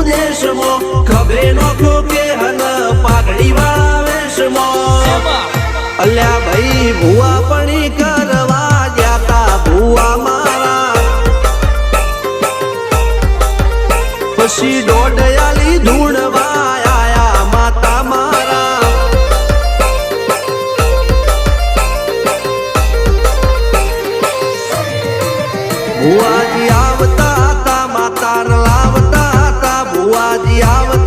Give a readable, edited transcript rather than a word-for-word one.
દેશમાં ખભે નોખો કે હન પાઘડી વાળા વેશમાં અલ્યા ભાઈ ભૂવા પણી કરવા જાતા ભૂવા મારા પછી દોડયાલી ધૂણવા આયા માતા મારા ભુવાજી આવતા હતા માતા લાવતા હતા ભુવાજી આવતા